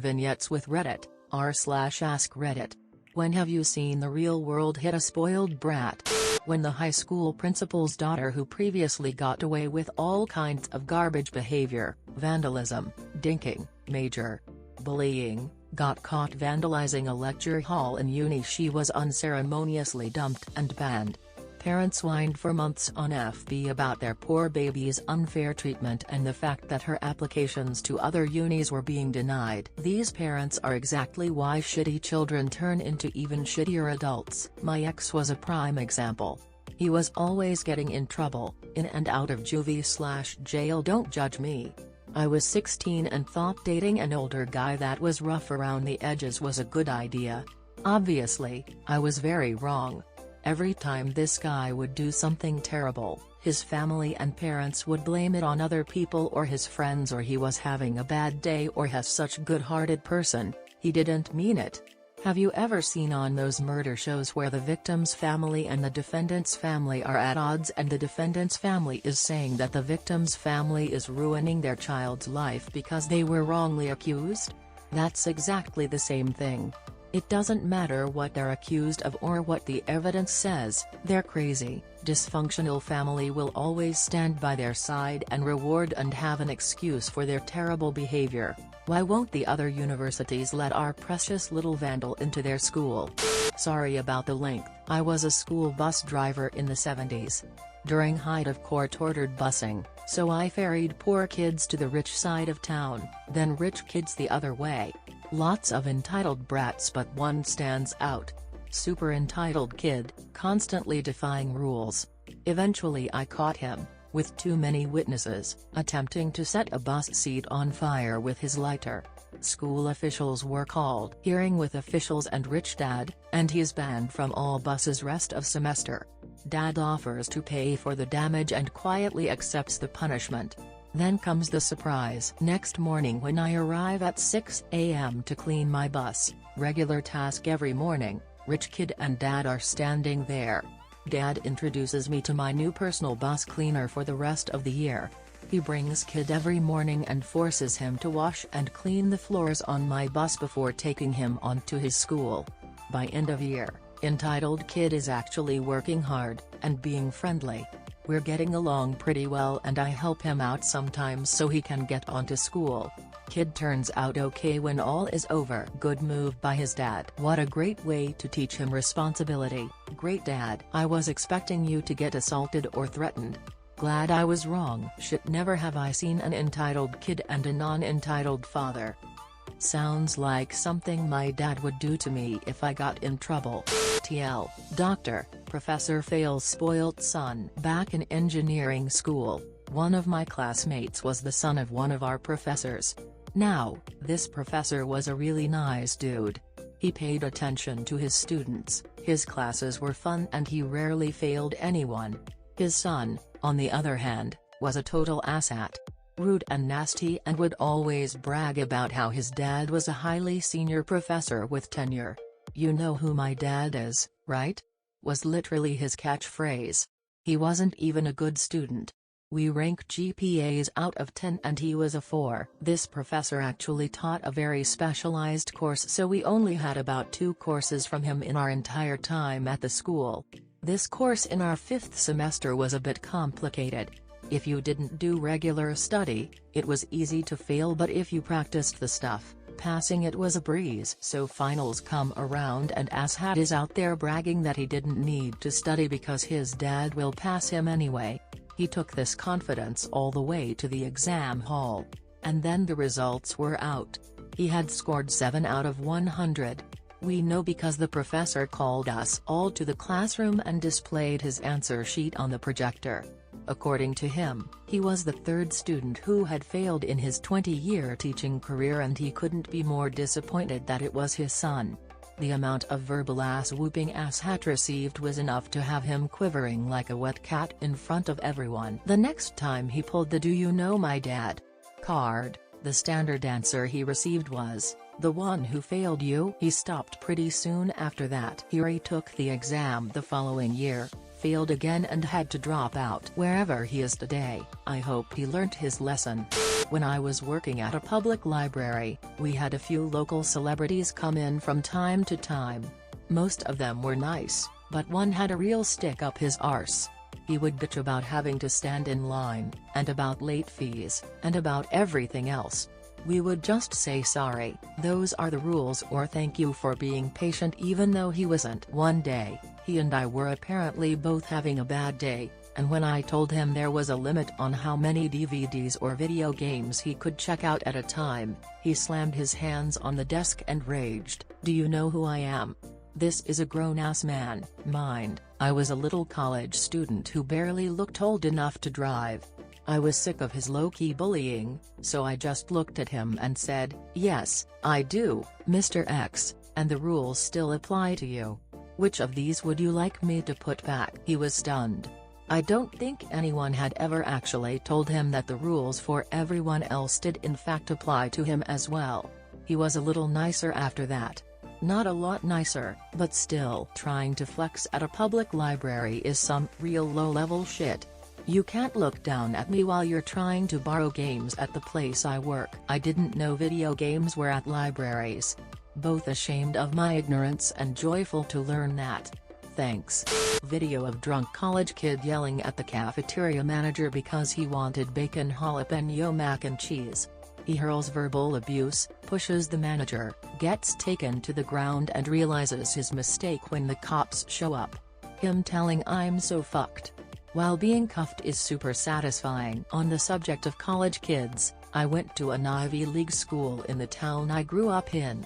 Vignettes with Reddit, r/ask Reddit. When have you seen the real world hit a spoiled brat? When the high school principal's daughter, who previously got away with all kinds of garbage behavior, vandalism, dinking, major bullying, got caught vandalizing a lecture hall in uni, she was unceremoniously dumped and banned. Parents whined for months on FB about their poor baby's unfair treatment and the fact that her applications to other unis were being denied. These parents are exactly why shitty children turn into even shittier adults. My ex was a prime example. He was always getting in trouble, in and out of juvie/jail. Don't judge me. I was 16 and thought dating an older guy that was rough around the edges was a good idea. Obviously, I was very wrong. Every time this guy would do something terrible, his family and parents would blame it on other people or his friends, or he was having a bad day, or has such good-hearted person, he didn't mean it. Have you ever seen on those murder shows where the victim's family and the defendant's family are at odds and the defendant's family is saying that the victim's family is ruining their child's life because they were wrongly accused? That's exactly the same thing. It doesn't matter what they're accused of or what the evidence says, their crazy, dysfunctional family will always stand by their side and reward and have an excuse for their terrible behavior. Why won't the other universities let our precious little vandal into their school? Sorry about the length. I was a school bus driver in the 70s. During height of court-ordered busing, so I ferried poor kids to the rich side of town, then rich kids the other way. Lots of entitled brats, but one stands out. Super entitled kid, constantly defying rules. Eventually I caught him, with too many witnesses, attempting to set a bus seat on fire with his lighter. School officials were called. Hearing with officials and rich dad, and he's banned from all buses rest of semester. Dad offers to pay for the damage and quietly accepts the punishment. Then comes the surprise. Next morning when I arrive at 6 a.m. to clean my bus, regular task every morning, rich kid and dad are standing there. Dad introduces me to my new personal bus cleaner for the rest of the year. He brings kid every morning and forces him to wash and clean the floors on my bus before taking him on to his school. By end of year, entitled kid is actually working hard, and being friendly. We're getting along pretty well and I help him out sometimes so he can get onto school. Kid turns out okay when all is over. Good move by his dad. What a great way to teach him responsibility. Great dad. I was expecting you to get assaulted or threatened. Glad I was wrong. Shit, never have I seen an entitled kid and a non-entitled father. Sounds like something my dad would do to me if I got in trouble. TL, Doctor, Professor fails spoilt son. Back in engineering school, one of my classmates was the son of one of our professors. Now, this professor was a really nice dude. He paid attention to his students, his classes were fun and he rarely failed anyone. His son, on the other hand, was a total asshat. Rude and nasty, and would always brag about how his dad was a highly senior professor with tenure. "You know who my dad is, right?" was literally his catchphrase. He wasn't even a good student. We rank GPAs out of 10 and he was a 4. This professor actually taught a very specialized course, so we only had about 2 courses from him in our entire time at the school. This course in our 5th semester was a bit complicated. If you didn't do regular study, it was easy to fail, but if you practiced the stuff, passing it was a breeze. So finals come around and asshat is out there bragging that he didn't need to study because his dad will pass him anyway. He took this confidence all the way to the exam hall. And then the results were out. He had scored 7 out of 100. We know because the professor called us all to the classroom and displayed his answer sheet on the projector. According to him, he was the 3rd student who had failed in his 20-year teaching career and he couldn't be more disappointed that it was his son. The amount of verbal ass-whooping asshat received was enough to have him quivering like a wet cat in front of everyone. The next time he pulled the "Do you know my dad?" card, the standard answer he received was, "The one who failed you." He stopped pretty soon after that. He retook the exam the following year, failed again and had to drop out. Wherever he is today, I hope he learnt his lesson. When I was working at a public library, we had a few local celebrities come in from time to time. Most of them were nice, but one had a real stick up his arse. He would bitch about having to stand in line, and about late fees, and about everything else. We would just say sorry, those are the rules, or thank you for being patient, even though he wasn't. One day, he and I were apparently both having a bad day, and when I told him there was a limit on how many DVDs or video games he could check out at a time, he slammed his hands on the desk and raged, "Do you know who I am? This is a grown-ass man." Mind, I was a little college student who barely looked old enough to drive. I was sick of his low-key bullying, so I just looked at him and said, "Yes, I do, Mr. X, and the rules still apply to you. Which of these would you like me to put back?" He was stunned. I don't think anyone had ever actually told him that the rules for everyone else did in fact apply to him as well. He was a little nicer after that. Not a lot nicer, but still. Trying to flex at a public library is some real low-level shit. You can't look down at me while you're trying to borrow games at the place I work. I didn't know video games were at libraries. Both ashamed of my ignorance and joyful to learn that. Thanks. Video of drunk college kid yelling at the cafeteria manager because he wanted bacon jalapeno mac and cheese. He hurls verbal abuse, pushes the manager, gets taken to the ground and realizes his mistake when the cops show up. Him telling "I'm so fucked" while being cuffed is super satisfying. On the subject of college kids, I went to an Ivy League school in the town I grew up in.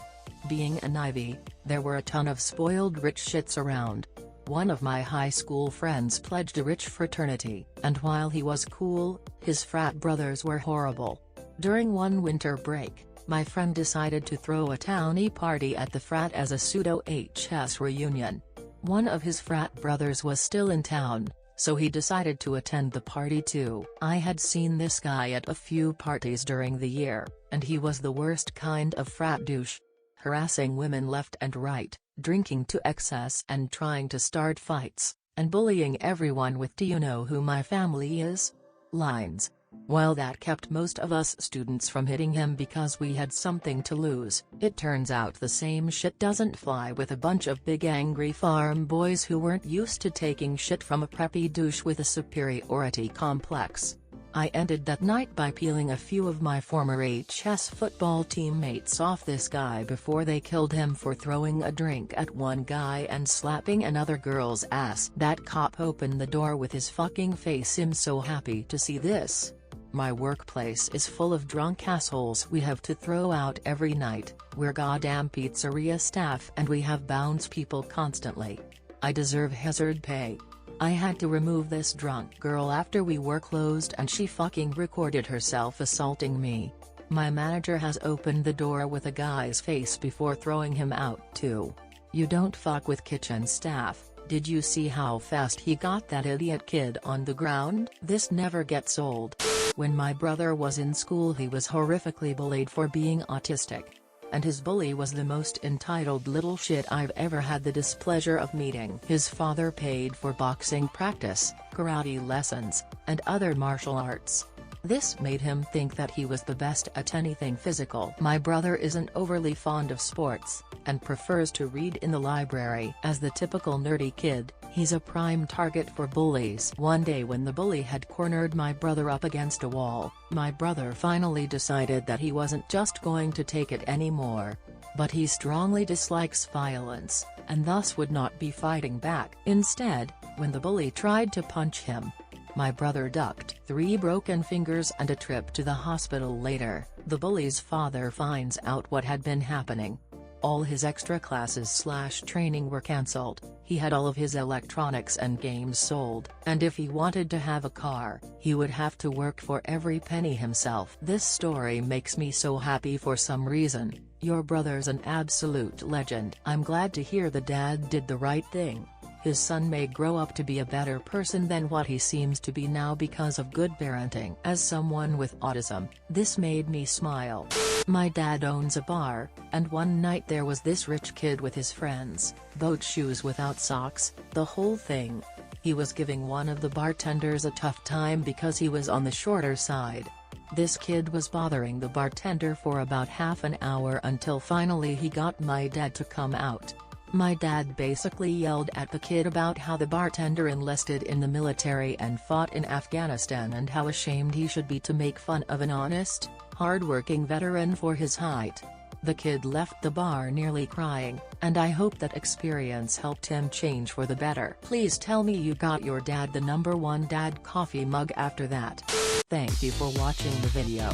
Being an Ivy, there were a ton of spoiled rich shits around. One of my high school friends pledged a rich fraternity, and while he was cool, his frat brothers were horrible. During one winter break, my friend decided to throw a townie party at the frat as a pseudo-HS reunion. One of his frat brothers was still in town, so he decided to attend the party too. I had seen this guy at a few parties during the year, and he was the worst kind of frat douche. Harassing women left and right, drinking to excess and trying to start fights, and bullying everyone with "Do you know who my family is?" lines. While that kept most of us students from hitting him because we had something to lose, it turns out the same shit doesn't fly with a bunch of big angry farm boys who weren't used to taking shit from a preppy douche with a superiority complex. I ended that night by peeling a few of my former HS football teammates off this guy before they killed him for throwing a drink at one guy and slapping another girl's ass. That cop opened the door with his fucking face. I'm so happy to see this. My workplace is full of drunk assholes we have to throw out every night. We're goddamn pizzeria staff and we have bounce people constantly. I deserve hazard pay. I had to remove this drunk girl after we were closed and she fucking recorded herself assaulting me. My manager has opened the door with a guy's face before throwing him out too. You don't fuck with kitchen staff. Did you see how fast he got that idiot kid on the ground? This never gets old. When my brother was in school he was horrifically bullied for being autistic. And his bully was the most entitled little shit I've ever had the displeasure of meeting. His father paid for boxing practice, karate lessons, and other martial arts. This made him think that he was the best at anything physical. My brother isn't overly fond of sports, and prefers to read in the library. As the typical nerdy kid, he's a prime target for bullies. One day when the bully had cornered my brother up against a wall, my brother finally decided that he wasn't just going to take it anymore. But he strongly dislikes violence, and thus would not be fighting back. Instead, when the bully tried to punch him, my brother ducked. 3 broken fingers and a trip to the hospital later, the bully's father finds out what had been happening. All his extra classes/training were cancelled, he had all of his electronics and games sold, and if he wanted to have a car, he would have to work for every penny himself. This story makes me so happy for some reason. Your brother's an absolute legend. I'm glad to hear the dad did the right thing. His son may grow up to be a better person than what he seems to be now because of good parenting. As someone with autism, this made me smile. My dad owns a bar, and one night there was this rich kid with his friends, boat shoes without socks, the whole thing. He was giving one of the bartenders a tough time because he was on the shorter side. This kid was bothering the bartender for about half an hour until finally he got my dad to come out. My dad basically yelled at the kid about how the bartender enlisted in the military and fought in Afghanistan and how ashamed he should be to make fun of an honest, hard-working veteran for his height. The kid left the bar nearly crying, and I hope that experience helped him change for the better. Please tell me you got your dad the #1 dad coffee mug after that. Thank you for watching the video.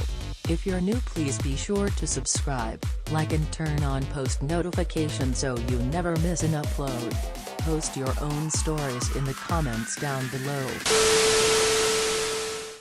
If you're new, please be sure to subscribe, like and turn on post notifications so you never miss an upload. Post your own stories in the comments down below.